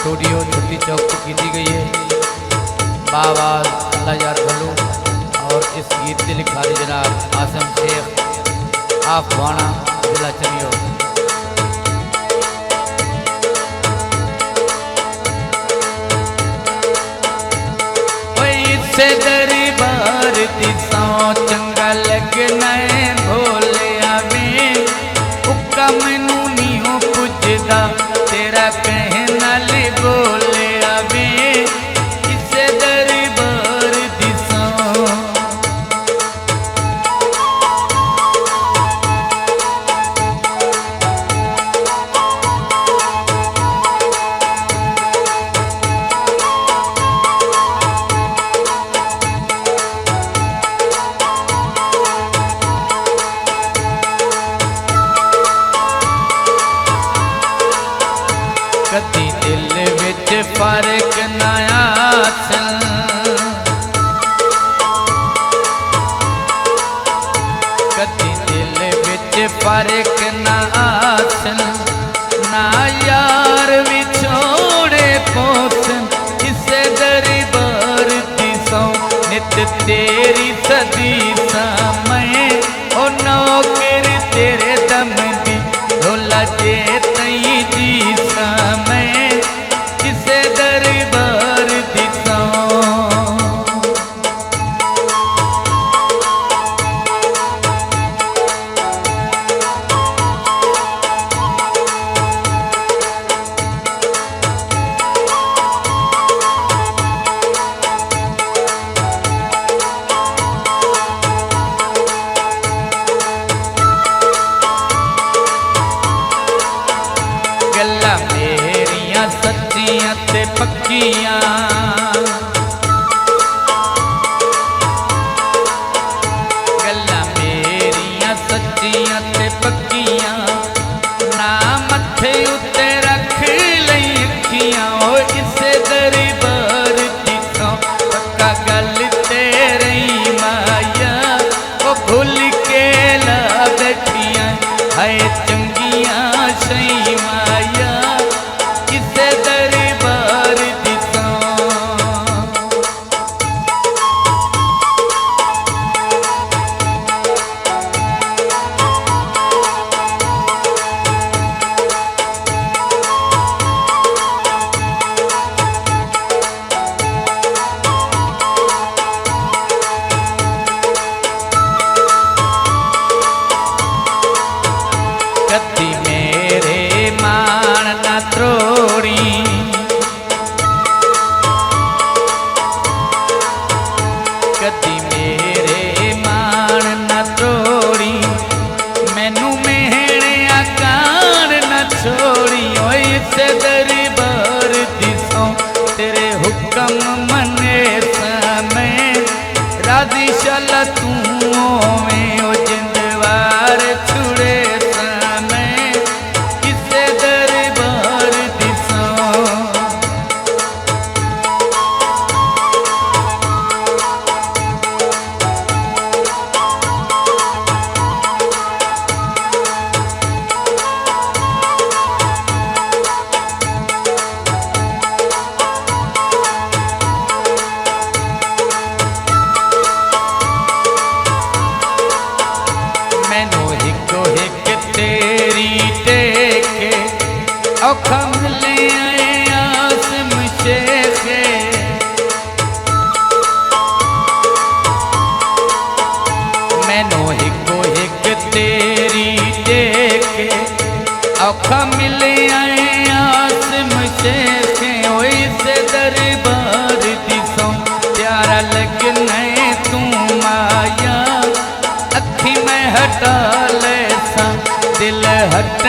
Studio छुट्टी चौक पर की गई है। बाबाज अल्लाह यार भलू और इस गीत के लिखारी जनाब आसम शेख आफवाना जिला चलियो। से दरबार दिसाओ चंगा लगना है भोले आवे उक्का मैनू नहीं हो पुछदा तेरा कहना ले बोले आवे इसे दरबार दिसाओ। कदी दिल विच फर्क ना आसन कदी दिल विच फर्क ना आसन ना यार भी छोड़े पोसन इसे दरबार दी सौ नित तेरी सदी समय ओ नौकर तेरे दम दी ढोला जे तई जी समय किसे दरबार दिसा। गल्ला मेरिया सच्चियां ते पक्कियां गल्ला मेरिया सच्चियां ते पक्कियां ना मथे उत्ते रख लई अखियां ओ इसे दरबार दिखो पक्का गल तेरी माया ओ भूल के ला बैठियां हाय चंगियां सही माया किसे दरबार दिसा। कदी मेरे मान ना त्रोड़ी कदी मेरे मान ना त्रोड़ी मैनू मेहणे आकार ना छोड़ी ओ इसे दरबार दिसो तेरे हुक्म मने समय राजी शाला तू ओवे ओ जिंदवार छुड़े औखा मिले आसम शेखे मैनू हिको हिक तेरी देखे औखा मिले आसम शेखे ओ इसे दरबार दिसो प्यारा लगना तू माया अखी में हटा ले सा दिल हट